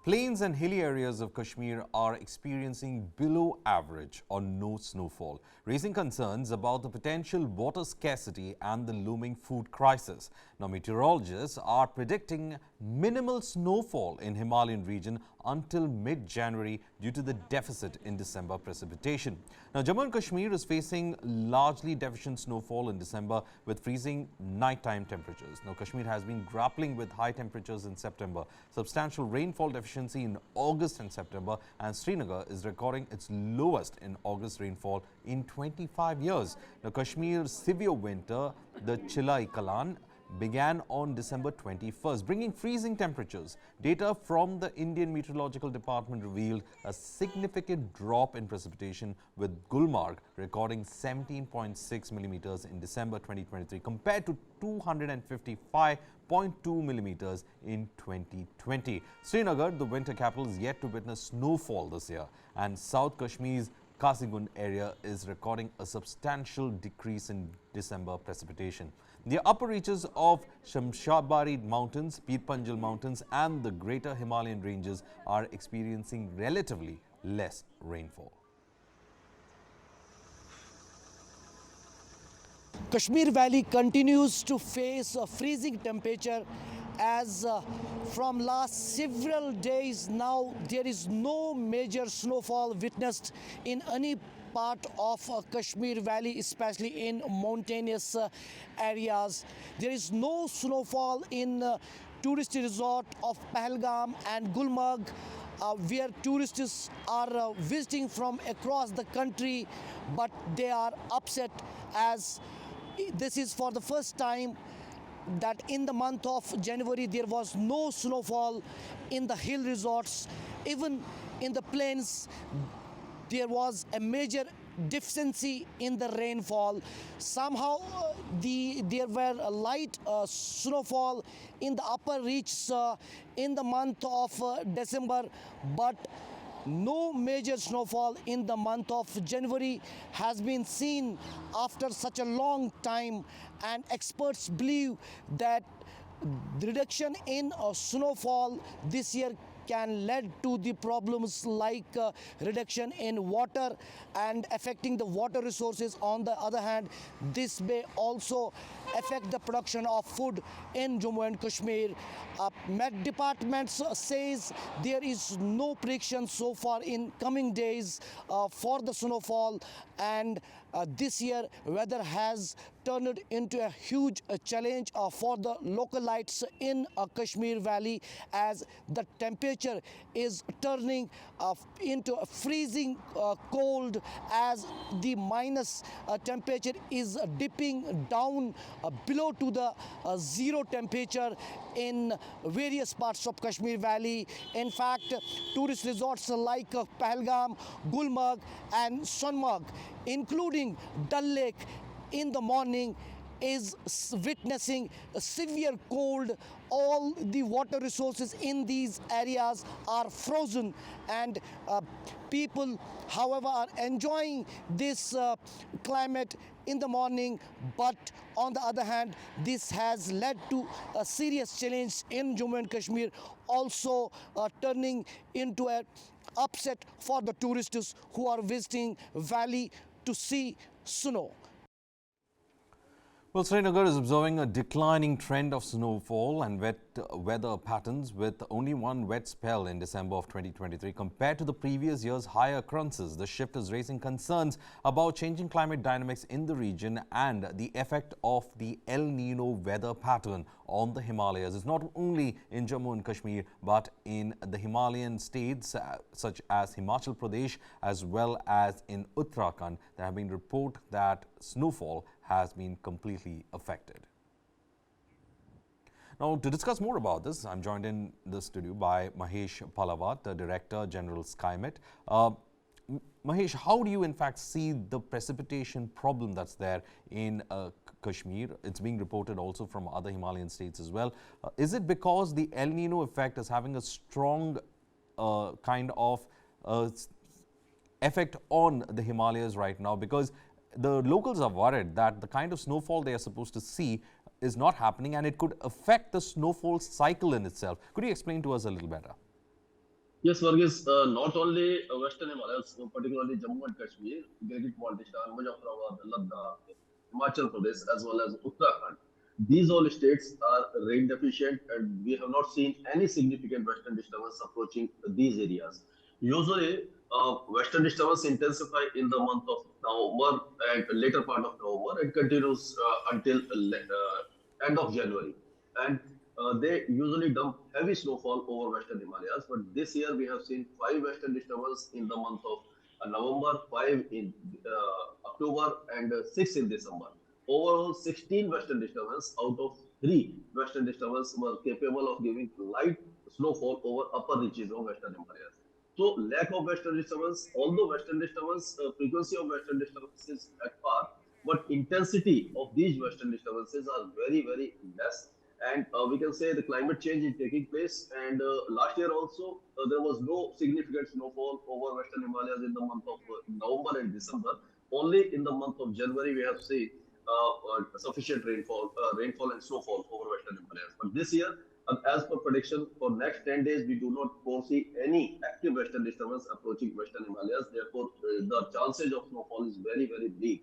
Plains and hilly areas of Kashmir are experiencing below average or no snowfall, raising concerns about the potential water scarcity and the looming food crisis. Now, meteorologists are predicting minimal snowfall in Himalayan region until mid-January due to the deficit in December precipitation. Now, Jammu and Kashmir is facing largely deficient snowfall in December with freezing nighttime temperatures. Now, Kashmir has been grappling with high temperatures in September, substantial rainfall deficiency in August and September, and Srinagar is recording its lowest in August rainfall in 25 years. Now, Kashmir's severe winter, the Chilai Kalan, began on December 21st, bringing freezing temperatures. Data from the Indian Meteorological Department revealed a significant drop in precipitation, with Gulmarg recording 17.6 millimeters in December 2023 compared to 255.2 millimeters in 2020. Srinagar, the winter capital, is yet to witness snowfall this year, and South Kashmir's Kasingund area is recording a substantial decrease in December precipitation. The upper reaches of Shamshabari Mountains, Pir Panjal Mountains and the greater Himalayan ranges are experiencing relatively less rainfall. Kashmir Valley continues to face a freezing temperature as from last several days now there is no major snowfall witnessed in any part of Kashmir Valley, especially in mountainous areas. There is no snowfall in tourist resort of Pahalgam and Gulmarg, where tourists are visiting from across the country, but they are upset as this is for the first time that in the month of January there was no snowfall in the hill resorts. Even in the plains there was a major deficiency in the rainfall. Somehow there were a light snowfall in the upper reaches in the month of December, but no major snowfall in the month of January has been seen after such a long time, and experts believe that the reduction in snowfall this year can lead to the problems like reduction in water and affecting the water resources. On the other hand, this may also affect the production of food in Jammu and Kashmir. Met departments says there is no prediction so far in coming days for the snowfall, and this year weather has turned into a huge challenge for the localites in Kashmir Valley, as the temperature is turning into a freezing cold, as the minus temperature is dipping down below to the zero temperature in various parts of Kashmir Valley. In fact, tourist resorts like Pahalgam, Gulmarg and Sonmarg, including Dal Lake, in the morning is witnessing a severe cold. All the water resources in these areas are frozen, and people, however, are enjoying this climate in the morning. But on the other hand, this has led to a serious challenge in Jammu and Kashmir, also turning into an upset for the tourists who are visiting valley to see snow. Well, Srinagar is observing a declining trend of snowfall and wet weather patterns, with only one wet spell in December of 2023 compared to the previous year's higher occurrences. The shift is raising concerns about changing climate dynamics in the region and the effect of the El Nino weather pattern on the Himalayas. It's not only in Jammu and Kashmir but in the Himalayan states such as Himachal Pradesh as well as in Uttarakhand. There have been reports that snowfall has been completely affected. Now, to discuss more about this, I'm joined in the studio by Mahesh Palawat, the Director General SkyMet. Mahesh, how do you in fact see the precipitation problem that's there in Kashmir? It's being reported also from other Himalayan states as well. Is it because the El Nino effect is having a strong kind of effect on the Himalayas right now? Because the locals are worried that the kind of snowfall they are supposed to see is not happening, and it could affect the snowfall cycle in itself. Could you explain to us a little better? Yes, Varghese, not only Western Himalayas, particularly Jammu and Kashmir, Gilgit-Baltistan, Muzaffarabad, Ladakh, Himachal Pradesh, as well as Uttarakhand. These all states are rain deficient, and we have not seen any significant western disturbance approaching these areas. Usually, western disturbance intensify in the month of November and later part of November and continues until end of January. And they usually dump heavy snowfall over western Himalayas. But this year we have seen five western disturbance in the month of November, five in October, and six in December. Overall, 16 western disturbance out of three western disturbance were capable of giving light snowfall over upper reaches of western Himalayas. So lack of western disturbance, although western disturbance frequency of western disturbance is at par, but intensity of these western disturbances are very very less. And we can say the climate change is taking place. And last year also there was no significant snowfall over western Himalayas in the month of November and December. Only in the month of January we have seen sufficient rainfall and snowfall over western Himalayas. But this year, as per prediction, for next 10 days, we do not foresee any active western disturbance approaching western Himalayas. Therefore, the chances of snowfall is very, very big.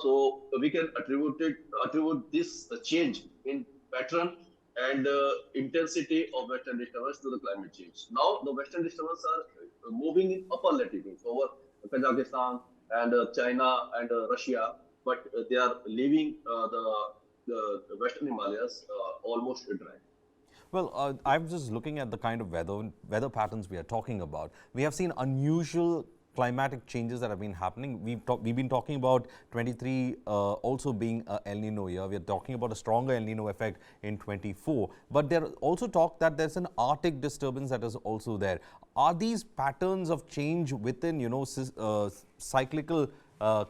So we can attribute this change in pattern and intensity of western disturbance to the climate change. Now, the western disturbance are moving in upper latitudes over Kazakhstan and China and Russia, but they are leaving the western Himalayas almost dry. Well, I'm just looking at the kind of weather patterns we are talking about. We have seen unusual climatic changes that have been happening. We've been talking about 23 also being a El Nino year. We are talking about a stronger El Nino effect in 24. But there also talk that there's an Arctic disturbance that is also there. Are these patterns of change within, cyclical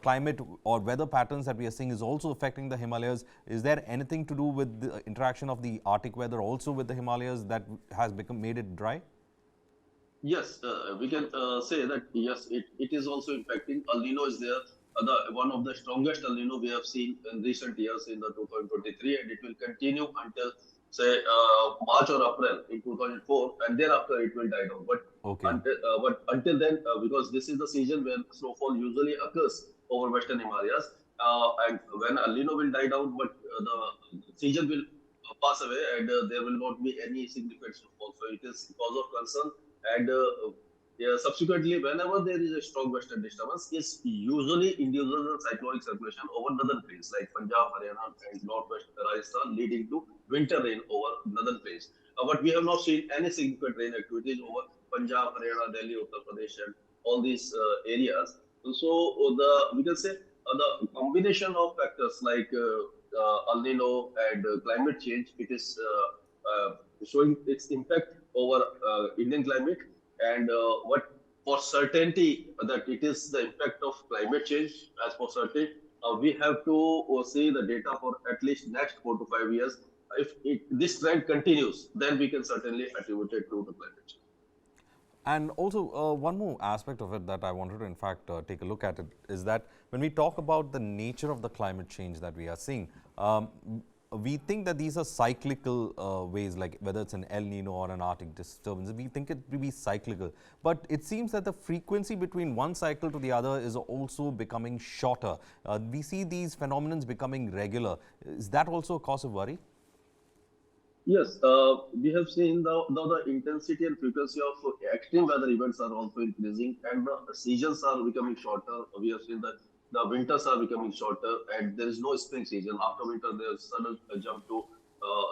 climate or weather patterns that we are seeing is also affecting the Himalayas? Is there anything to do with the interaction of the Arctic weather also with the Himalayas that has made it dry? Yes, we can say that yes, it is also impacting. El Nino is there. One of the strongest El Nino we have seen in recent years in the 2023, and it will continue until say March or April in 2004, and thereafter it will die down. Okay. But until then, because this is the season when snowfall usually occurs over Western Himalayas, and when El Nino will die down, but the season will pass away, and there will not be any significant snowfall. So it is cause of concern. And yeah, subsequently, whenever there is a strong western disturbance, it's usually induces a cyclonic circulation over northern plains like Punjab, Haryana, and northwest Rajasthan, leading to winter rain over northern plains. But we have not seen any significant rain activities over Punjab, Haryana, Delhi, Uttar Pradesh, and all these areas. So the we can say the combination of factors like El Nino and climate change, it is showing its impact over Indian climate. And what for certainty that it is the impact of climate change, as for certain, we have to see the data for at least next 4 to 5 years. If this trend continues, then we can certainly attribute it to the climate change. And also, one more aspect of it that I wanted to, in fact, take a look at it is that when we talk about the nature of the climate change that we are seeing, we think that these are cyclical ways, like whether it's an El Nino or an Arctic disturbance, we think it to be cyclical. But it seems that the frequency between one cycle to the other is also becoming shorter. We see these phenomena becoming regular. Is that also a cause of worry? Yes, we have seen the intensity and frequency of extreme weather events are also increasing, and the seasons are becoming shorter. We have seen that the winters are becoming shorter, and there is no spring season. After winter, there's sudden jump to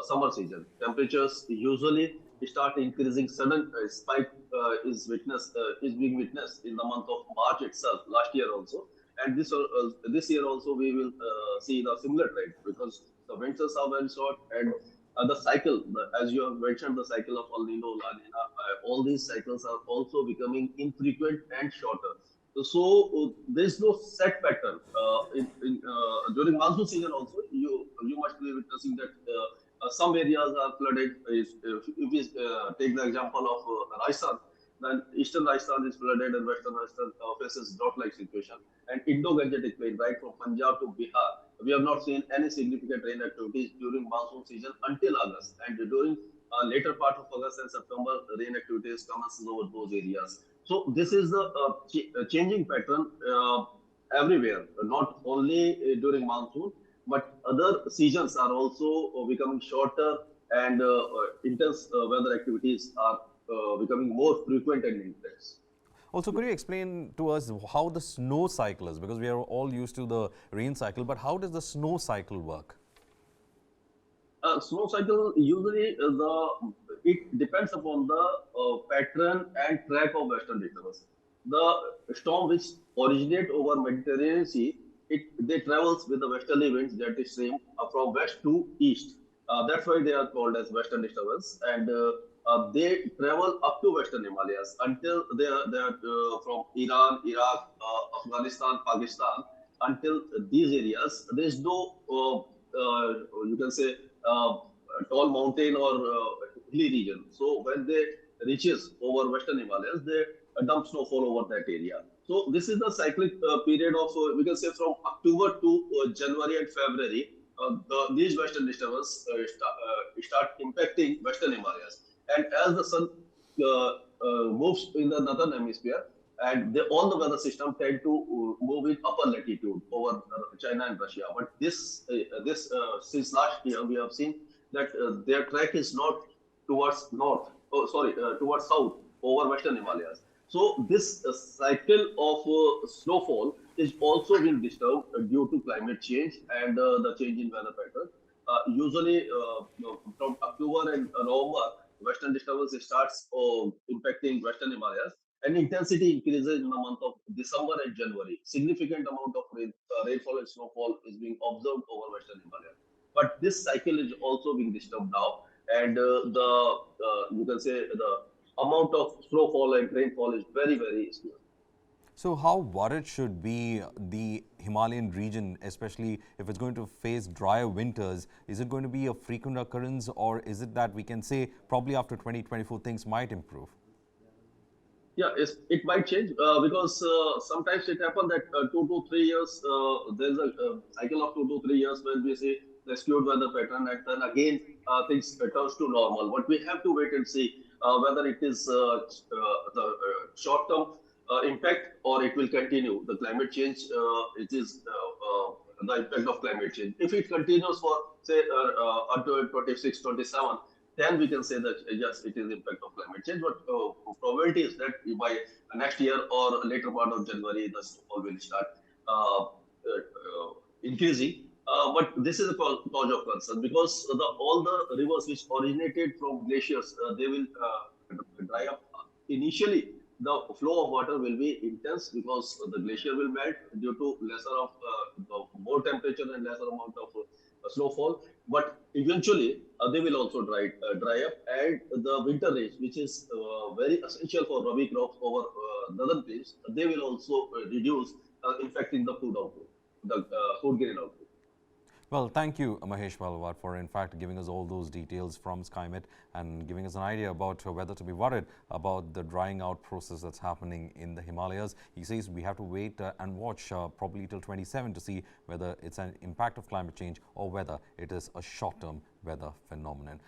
summer season. Temperatures usually start increasing. Sudden spike is being witnessed in the month of March itself. Last year also, and this year also we will see the similar trend because the winters are very short and the cycle, as you have mentioned, the cycle of El Nino, La Nina, all these cycles are also becoming infrequent and shorter. So there is no set pattern. During monsoon season also, you must be witnessing that some areas are flooded. If we take the example of Rajasthan, then eastern Rajasthan is flooded and western Rajasthan faces drought-like situation. And Indo-Gangetic plain, right from Punjab to Bihar, we have not seen any significant rain activities during monsoon season until August. And during later part of August and September, rain activities commences over those areas. So this is the changing pattern everywhere, not only during monsoon, but other seasons are also becoming shorter, and intense weather activities are becoming more frequent and intense. Also, could you explain to us how the snow cycle is? Because we are all used to the rain cycle, but how does the snow cycle work? Snow cycle usually it depends upon the pattern and track of western disturbance. The storm which originate over Mediterranean Sea, they travels with the westerly winds that is stream from west to east. That's why they are called as western disturbance, and they travel up to western Himalayas until they are from Iran, Iraq, Afghanistan, Pakistan. Until these areas, there is no you can say uh, tall mountain or hilly region. So when they reaches over western Himalayas, they dump snowfall over that area. So this is the cyclic period of we can say from October to January and February. These western disturbance start impacting western Himalayas, and as the sun moves in the northern hemisphere, and all the weather system tend to move in upper latitude over China and Russia. But since last year we have seen that their track is not towards north. Oh, sorry, towards south over Western Himalayas. So this cycle of snowfall is also being disturbed due to climate change and the change in weather pattern. Usually, from October and November, Western disturbance starts impacting Western Himalayas, and intensity increases in the month of December and January. Significant amount of rainfall and snowfall is being observed over Western Himalayas. But this cycle is also being disturbed now, and the you can say the amount of snowfall and rainfall is very small. So how worried should be the Himalayan region, especially if it's going to face drier winters? Is it going to be a frequent occurrence, or is it that we can say probably after 2024 things might improve? Yeah, it might change because sometimes it happens that 2 to 3 years, there's a cycle of 2 to 3 years when we see the skewed weather pattern, and then again things returns to normal. But we have to wait and see whether it is the short-term impact or it will continue. The climate change, it is the impact of climate change. If it continues for say until 26, 27, then we can say that yes, it is impact of climate change. But probability is that by next year or later part of January, the snowfall will start increasing. But this is a cause of concern because all the rivers which originated from glaciers, they will dry up. Initially, the flow of water will be intense because the glacier will melt due to lesser of more temperature and lesser amount of snowfall. But eventually, they will also dry up, and the winter rains, which is very essential for rabi crops over northern plains, they will also reduce, infecting the food output, the food grain output. Well, thank you, Mahesh Balwar, for in fact giving us all those details from SkyMet and giving us an idea about whether to be worried about the drying out process that's happening in the Himalayas. He says we have to wait and watch probably till 27 to see whether it's an impact of climate change or whether it is a short-term weather phenomenon.